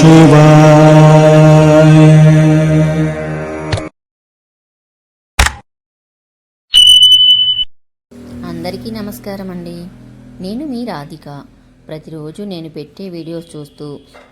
శివాయ. అందరికీ నమస్కారం అండి. నేను మీ రాధిక. ప్రతిరోజు నేను పెట్టే వీడియోస్ చూస్తూ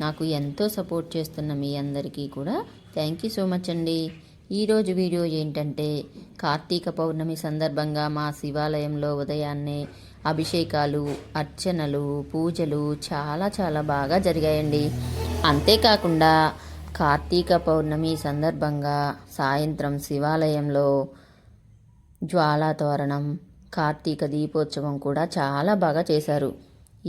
నాకు ఎంతో సపోర్ట్ చేస్తున్న మీ అందరికీ కూడా థ్యాంక్ యూ సో మచ్ అండి. ఈరోజు వీడియో ఏంటంటే కార్తీక పౌర్ణమి సందర్భంగా మా శివాలయంలో ఉదయాన్నే అభిషేకాలు, అర్చనలు, పూజలు చాలా చాలా బాగా జరిగాయండి. అంతేకాకుండా కార్తీక పౌర్ణమి సందర్భంగా సాయంత్రం శివాలయంలో జ్వాలా తోరణం, కార్తీక దీపోత్సవం కూడా చాలా బాగా చేశారు.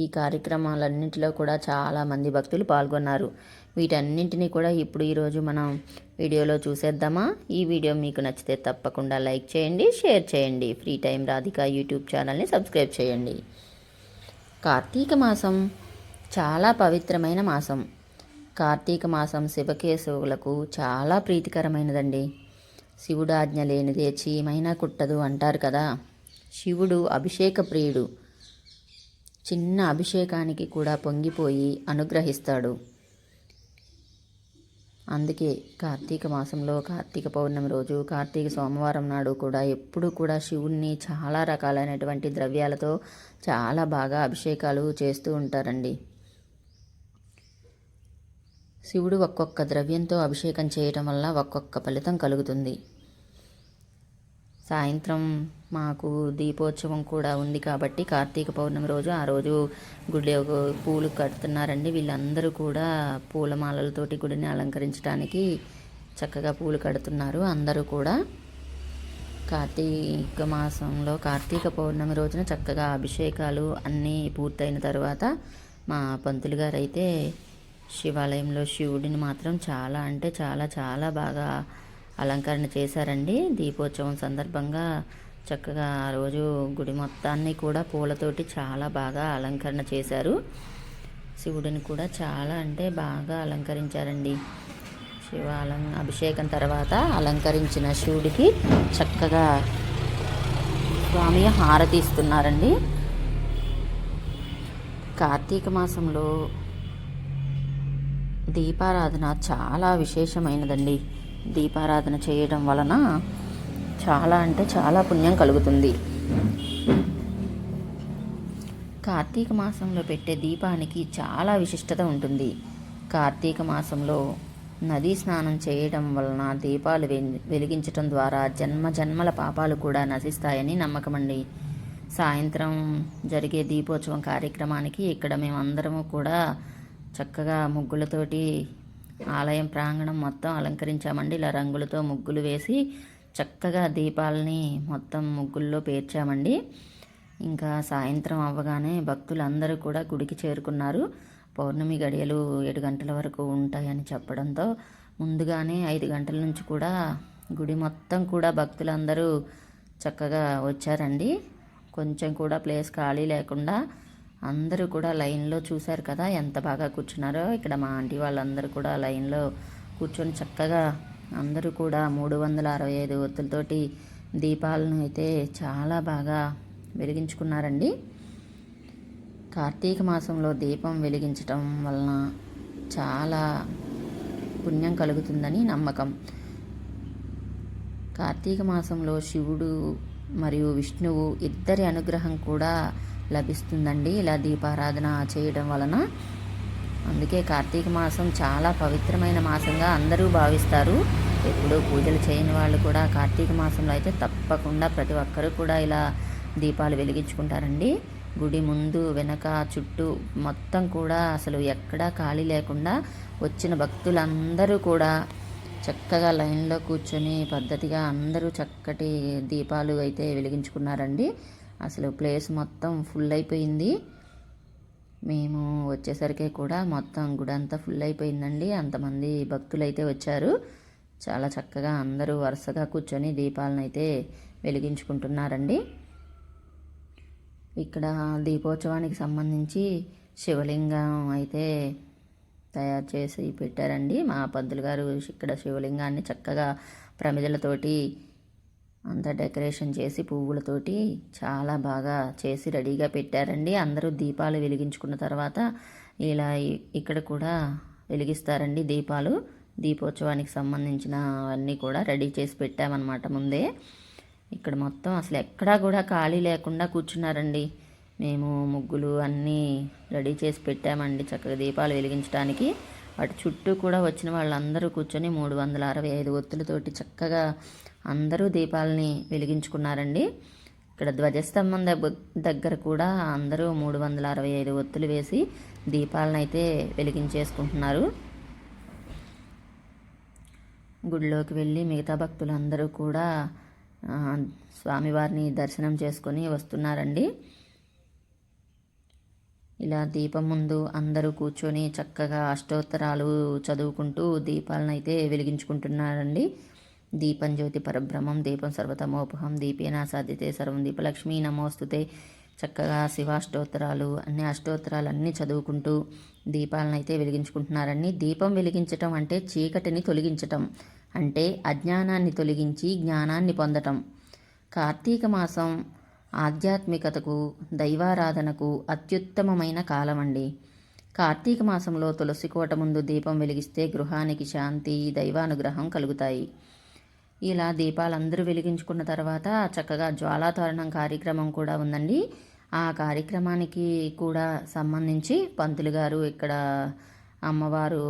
ఈ కార్యక్రమాలన్నింటిలో కూడా చాలామంది భక్తులు పాల్గొన్నారు. వీటన్నింటినీ కూడా ఈరోజు మనం వీడియోలో చూసేద్దామా? ఈ వీడియో మీకు నచ్చితే తప్పకుండా లైక్ చేయండి, షేర్ చేయండి. ఫ్రీ టైం రాధిక యూట్యూబ్ ఛానల్ని సబ్స్క్రైబ్ చేయండి. కార్తీక మాసం చాలా పవిత్రమైన మాసం. కార్తీక మాసం శివకేశవులకు చాలా ప్రీతికరమైనదండి. శివుడు ఆజ్ఞ లేనిదే చీమైనా కుట్టదు అంటారు కదా. శివుడు అభిషేక ప్రియుడు. చిన్న అభిషేకానికి కూడా పొంగిపోయి అనుగ్రహిస్తాడు. అందుకే కార్తీక మాసంలో కార్తీక పౌర్ణమి రోజు, కార్తీక సోమవారం నాడు కూడా ఎప్పుడు కూడా శివుణ్ణి చాలా రకాలైనటువంటి ద్రవ్యాలతో చాలా బాగా అభిషేకాలు చేస్తూ ఉంటారండి. శివుడు ఒక్కొక్క ద్రవ్యంతో అభిషేకం చేయటం వల్ల ఒక్కొక్క ఫలితం కలుగుతుంది. సాయంత్రం మాకు దీపోత్సవం కూడా ఉంది కాబట్టి కార్తీక పౌర్ణమి రోజు ఆ రోజు గుడి పూలు కడుతున్నారండి. వీళ్ళందరూ కూడా పూలమాలలతోటి గుడిని అలంకరించడానికి చక్కగా పూలు కడుతున్నారు. అందరూ కూడా కార్తీక మాసంలో కార్తీక పౌర్ణమి రోజున చక్కగా అభిషేకాలు అన్నీ పూర్తయిన తర్వాత మా పంతులు గారు అయితే శివాలయంలో శివుడిని మాత్రం చాలా అంటే చాలా చాలా బాగా అలంకరణ చేశారండి. దీపోత్సవం సందర్భంగా చక్కగా ఆ రోజు గుడి మొత్తాన్ని కూడా పూలతోటి చాలా బాగా అలంకరణ చేశారు. శివుడిని కూడా చాలా అంటే బాగా అలంకరించారండి. అభిషేకం తర్వాత అలంకరించిన శివుడికి చక్కగా స్వామి హారతి ఇస్తున్నారండి. కార్తీక మాసంలో దీపారాధన చాలా విశేషమైనదండి. దీపారాధన చేయడం వలన చాలా అంటే చాలా పుణ్యం కలుగుతుంది. కార్తీక మాసంలో పెట్టే దీపానికి చాలా విశిష్టత ఉంటుంది. కార్తీక మాసంలో నదీ స్నానం చేయడం వలన దీపాలు వెలిగించడం ద్వారా జన్మ జన్మల పాపాలు కూడా నశిస్తాయని నమ్మకమండి. సాయంత్రం జరిగే దీపోత్సవం కార్యక్రమానికి ఇక్కడ మేమందరము కూడా చక్కగా ముగ్గులతోటి ఆలయం ప్రాంగణం మొత్తం అలంకరించామండి. ఇలా రంగులతో ముగ్గులు వేసి చక్కగా దీపాలని మొత్తం ముగ్గుల్లో పేర్చామండి. ఇంకా సాయంత్రం అవ్వగానే భక్తులందరూ కూడా గుడికి చేరుకున్నారు. పౌర్ణమి గడియలు 7 గంటల వరకు ఉంటాయని చెప్పడంతో ముందుగానే 5 గంటల నుంచి కూడా గుడి మొత్తం కూడా భక్తులందరూ చక్కగా వచ్చారండి. కొంచెం కూడా ప్లేస్ ఖాళీ లేకుండా అందరూ కూడా లైన్లో చూశారు కదా ఎంత బాగా కూర్చున్నారో. ఇక్కడ మా ఆంటీ వాళ్ళందరూ కూడా లైన్లో కూర్చొని చక్కగా అందరూ కూడా 365 ఒత్తులతోటి దీపాలను అయితే చాలా బాగా వెలిగించుకున్నారండి. కార్తీక మాసంలో దీపం వెలిగించటం వలన చాలా పుణ్యం కలుగుతుందని నమ్మకం. కార్తీక మాసంలో శివుడు మరియు విష్ణువు ఇద్దరి అనుగ్రహం కూడా లభిస్తుందండి ఇలా దీపారాధన చేయడం వలన. అందుకే కార్తీక మాసం చాలా పవిత్రమైన మాసంగా అందరూ భావిస్తారు. ఎప్పుడూ పూజలు చేయని వాళ్ళు కూడా కార్తీక మాసంలో అయితే తప్పకుండా ప్రతి ఒక్కరూ కూడా ఇలా దీపాలు వెలిగించుకుంటారండి. గుడి ముందు వెనక చుట్టూ మొత్తం కూడా అసలు ఎక్కడా ఖాళీ లేకుండా వచ్చిన భక్తులందరూ కూడా చక్కగా లైన్లో కూర్చొని పద్ధతిగా అందరూ చక్కటి దీపాలు అయితే వెలిగించుకున్నారండి. అసలు ప్లేస్ మొత్తం ఫుల్ అయిపోయింది. మేము వచ్చేసరికి కూడా మొత్తం గుడి అంతా ఫుల్ అయిపోయిందండి. అంతమంది భక్తులైతే వచ్చారు. చాలా చక్కగా అందరూ వరుసగా కూర్చొని దీపాలను అయితే వెలిగించుకుంటున్నారండి. ఇక్కడ దీపోత్సవానికి సంబంధించి శివలింగం అయితే తయారు చేసి పెట్టారండి. మా పంతులు గారు ఇక్కడ శివలింగాన్ని చక్కగా ప్రమిదలతోటి అంతా డెకరేషన్ చేసి పువ్వులతోటి చాలా బాగా చేసి రెడీగా పెట్టారండి. అందరూ దీపాలు వెలిగించుకున్న తర్వాత ఇలా ఇక్కడ కూడా వెలిగిస్తారండి దీపాలు. దీపోత్సవానికి సంబంధించిన అన్నీ కూడా రెడీ చేసి పెట్టామన్నమాట ముందే. ఇక్కడ మొత్తం అసలు ఎక్కడా కూడా ఖాళీ లేకుండా కూర్చున్నారండి. మేము ముగ్గులు అన్నీ రెడీ చేసి పెట్టామండి చక్కగా దీపాలు వెలిగించడానికి. వాటి చుట్టూ కూడా వచ్చిన వాళ్ళందరూ కూర్చొని 365 ఒత్తులతోటి చక్కగా అందరూ దీపాలని వెలిగించుకున్నారండి. ఇక్కడ ధ్వజస్తంభం దగ్గర కూడా అందరూ 365 ఒత్తులు వేసి దీపాలను అయితే వెలిగించేసుకుంటున్నారు. గుడిలోకి వెళ్ళి మిగతా భక్తులందరూ కూడా స్వామివారిని దర్శనం చేసుకొని వస్తున్నారండి. ఇలా దీపం ముందు అందరూ కూర్చొని చక్కగా అష్టోత్తరాలు చదువుకుంటూ దీపాలను అయితే వెలిగించుకుంటున్నారండి. దీపం జ్యోతి పరబ్రహ్మం దీపం సర్వతమోపహం దీపేనా సాధ్యతే సర్వం దీపలక్ష్మీ నమోస్తుతే. చక్కగా శివాష్టోత్తరాలు అన్నీ చదువుకుంటూ దీపాలను అయితే వెలిగించుకుంటున్నారండి. దీపం వెలిగించటం అంటే చీకటిని తొలగించటం, అంటే అజ్ఞానాన్ని తొలగించి జ్ఞానాన్ని పొందటం. కార్తీక మాసం ఆధ్యాత్మికతకు దైవారాధనకు అత్యుత్తమమైన కాలం అండి. కార్తీక మాసంలో తులసి కోట ముందు దీపం వెలిగిస్తే గృహానికి శాంతి దైవానుగ్రహం కలుగుతాయి. ఇలా దీపాలందరూ వెలిగించుకున్న తర్వాత చక్కగా జ్వాలాతోరణం కార్యక్రమం కూడా ఉందండి. ఆ కార్యక్రమానికి కూడా సంబంధించి పంతులు గారు ఇక్కడ అమ్మవారు,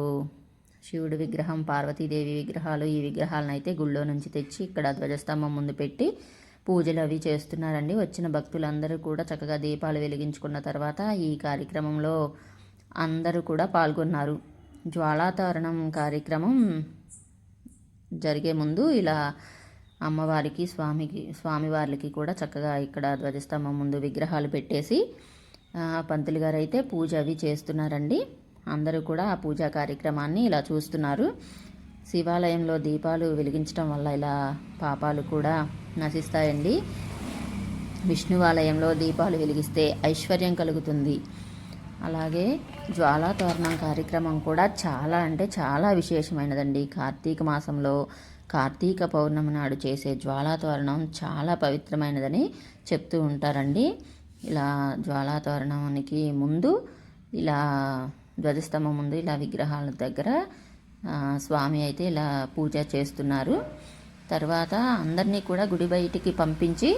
శివుడి విగ్రహం, పార్వతీదేవి విగ్రహాలు, ఈ విగ్రహాలను అయితే గుళ్ళో నుంచి తెచ్చి ఇక్కడ ధ్వజస్తంభం ముందు పెట్టి పూజలు అవి చేస్తున్నారండి. వచ్చిన భక్తులందరూ కూడా చక్కగా దీపాలు వెలిగించుకున్న తర్వాత ఈ కార్యక్రమంలో అందరూ కూడా పాల్గొన్నారు. జ్వాలాతోరణం కార్యక్రమం జరిగే ముందు ఇలా అమ్మవారికి స్వామివార్లకి కూడా చక్కగా ఇక్కడ ధ్వజస్తంభం ముందు విగ్రహాలు పెట్టేసి పంతులు గారు అయితే పూజ అవి చేస్తున్నారండి. అందరూ కూడా ఆ పూజా కార్యక్రమాన్ని ఇలా చూస్తున్నారు. శివాలయంలో దీపాలు వెలిగించడం వల్ల ఇలా పాపాలు కూడా నశిస్తాయండి. విష్ణువాలయంలో దీపాలు వెలిగిస్తే ఐశ్వర్యం కలుగుతుంది. అలాగే జ్వాలాతోరణం కార్యక్రమం కూడా చాలా అంటే చాలా విశేషమైనదండి. కార్తీక మాసంలో కార్తీక పౌర్ణమి నాడు చేసే జ్వాలాతోరణం చాలా పవిత్రమైనదని చెప్తూ ఉంటారండి. ఇలా జ్వాలాతోరణానికి ముందు ఇలా ధ్వజస్తంభం ముందు ఇలా విగ్రహాల దగ్గర స్వామి అయితే ఇలా పూజ చేస్తున్నారు. తర్వాత అందరినీ కూడా గుడి బయటికి పంపించి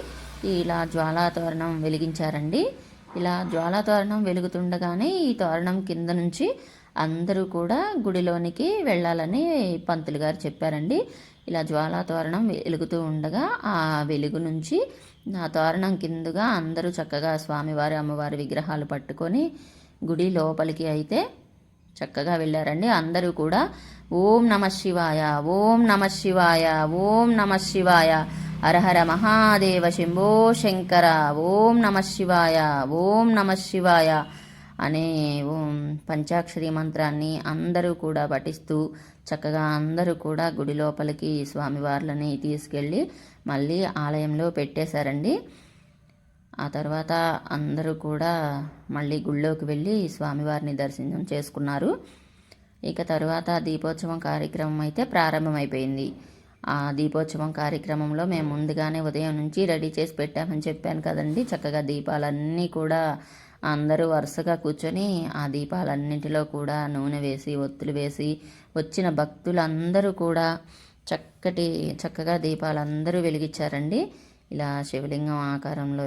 ఇలా జ్వాలాతోరణం వెలిగించారండి. ఇలా జ్వాలాతోరణం వెలుగుతుండగానే ఈ తోరణం కింద నుంచి అందరూ కూడా గుడిలోనికి వెళ్ళాలని పంతులు గారు చెప్పారండి. ఇలా జ్వాలాతోరణం వెలుగుతూ ఉండగా ఆ వెలుగు నుంచి ఆ తోరణం కిందుగా అందరూ చక్కగా స్వామివారి అమ్మవారి విగ్రహాలు పట్టుకొని గుడి లోపలికి అయితే చక్కగా వెళ్ళారండి. అందరూ కూడా ఓం నమః శివాయ, ఓం నమః శివాయ, ఓం నమః శివాయ, హరహర మహాదేవ శంభో శంకర, ఓం నమః శివాయ, ఓం నమః శివాయ అనే ఓం పంచాక్షరి మంత్రాన్ని అందరూ కూడా పఠిస్తూ చక్కగా అందరూ కూడా గుడి లోపలికి స్వామివార్లని తీసుకెళ్ళి మళ్ళీ ఆలయంలో పెట్టేశారండి. ఆ తర్వాత అందరూ కూడా మళ్ళీ గుళ్ళోకి వెళ్ళి స్వామివారిని దర్శనం చేసుకున్నారు. ఇక తర్వాత దీపోత్సవం కార్యక్రమం అయితే ప్రారంభమైపోయింది. ఆ దీపోత్సవం కార్యక్రమంలో మేము ముందుగానే ఉదయం నుంచి రెడీ చేసి పెట్టామని చెప్పాను కదండి. చక్కగా దీపాలన్నీ కూడా అందరూ వరుసగా కూర్చొని ఆ దీపాలన్నింటిలో కూడా నూనె వేసి ఒత్తులు వేసి వచ్చిన భక్తులందరూ కూడా చక్కగా దీపాలందరూ వెలిగించారండి. ఇలా శివలింగం ఆకారంలో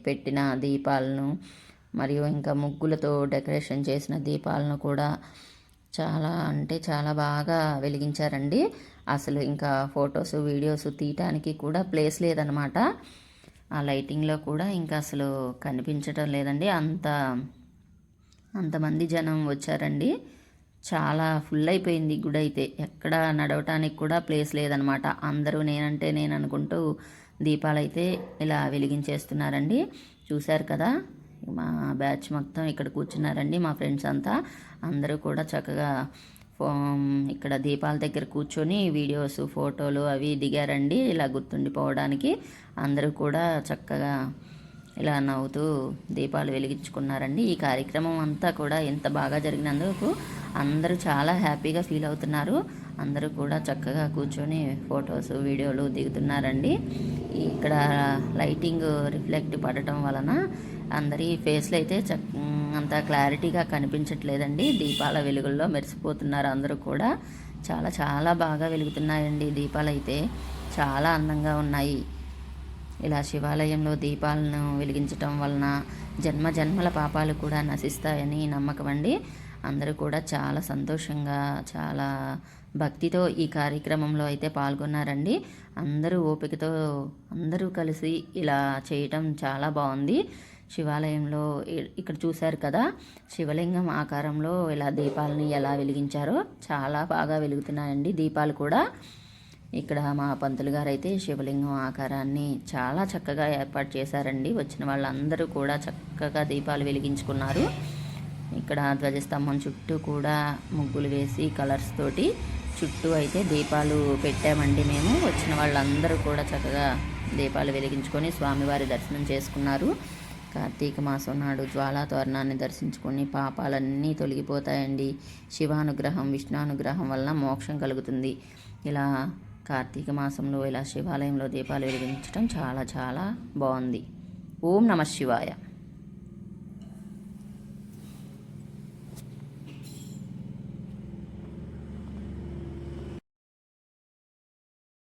పెట్టిన దీపాలను మరియు ఇంకా ముగ్గులతో డెకరేషన్ చేసిన దీపాలను కూడా చాలా అంటే చాలా బాగా వెలిగించారండి. అసలు ఇంకా ఫొటోస్ వీడియోస్ తీయటానికి కూడా ప్లేస్ లేదనమాట. ఆ లైటింగ్లో కూడా ఇంకా అసలు కనిపించడం లేదండి. అంతమంది జనం వచ్చారండి. చాలా ఫుల్ అయిపోయింది గుడి అయితే. ఎక్కడ నడవటానికి కూడా ప్లేస్ లేదనమాట. అందరూ నేనంటే నేను అనుకుంటూ దీపాలైతే ఇలా వెలిగించేస్తున్నారండి. చూశారు కదా, మా బ్యాచ్ మొత్తం ఇక్కడ కూర్చున్నారండి. మా ఫ్రెండ్స్ అంతా అందరూ కూడా చక్కగా ఇక్కడ దీపాల దగ్గర కూర్చొని వీడియోస్ ఫోటోలు అవి దిగారండి. ఇలా గుర్తుండిపోవడానికి అందరూ కూడా చక్కగా ఇలా నవ్వుతూ దీపాలు వెలిగించుకున్నారండి. ఈ కార్యక్రమం అంతా కూడా ఎంత బాగా జరిగినందుకు అందరూ చాలా హ్యాపీగా ఫీల్ అవుతున్నారు. అందరూ కూడా చక్కగా కూర్చొని ఫొటోస్ వీడియోలు దిగుతున్నారండి. ఇక్కడ లైటింగ్ రిఫ్లెక్ట్ పడటం వలన అందరి ఫేస్లు అయితే అంత క్లారిటీగా కనిపించట్లేదండి. దీపాల వెలుగుల్లో మెరిసిపోతున్నారు అందరూ కూడా. చాలా చాలా బాగా వెలుగుతున్నాయండి దీపాలు అయితే. చాలా అందంగా ఉన్నాయి. ఇలా శివాలయంలో దీపాలను వెలిగించటం వలన జన్మ జన్మల పాపాలు కూడా నశిస్తాయని నమ్మకం అండి. అందరూ కూడా చాలా సంతోషంగా, చాలా భక్తితో ఈ కార్యక్రమంలో అయితే పాల్గొన్నారండి. అందరూ ఓపికతో అందరూ కలిసి ఇలా చేయటం చాలా బాగుంది. శివాలయంలో ఇక్కడ చూశారు కదా, శివలింగం ఆకారంలో ఇలా దీపాలని ఎలా వెలిగించారో చాలా బాగా వెలుగుతున్నాయండి దీపాలు కూడా. ఇక్కడ మా పంతులు గారు అయితే శివలింగం ఆకారాన్ని చాలా చక్కగా ఏర్పాటు చేశారండి. వచ్చిన వాళ్ళందరూ కూడా చక్కగా దీపాలు వెలిగించుకున్నారు. ఇక్కడ ధ్వజస్తంభం చుట్టూ కూడా ముగ్గులు వేసి కలర్స్ తోటి చుట్టూ అయితే దీపాలు పెట్టామండి మేము. వచ్చిన వాళ్ళందరూ కూడా చక్కగా దీపాలు వెలిగించుకొని స్వామివారి దర్శనం చేసుకున్నారు. కార్తీక మాసం నాడు జ్వాలా తోరణాన్ని దర్శించుకొని పాపాలన్నీ తొలగిపోతాయండి. శివానుగ్రహం, విష్ణానుగ్రహం వలన మోక్షం కలుగుతుంది. ఇలా కార్తీక మాసంలో ఇలా శివాలయంలో దీపాలు వెలిగించడం చాలా చాలా బాగుంది. ఓం నమః శివాయ.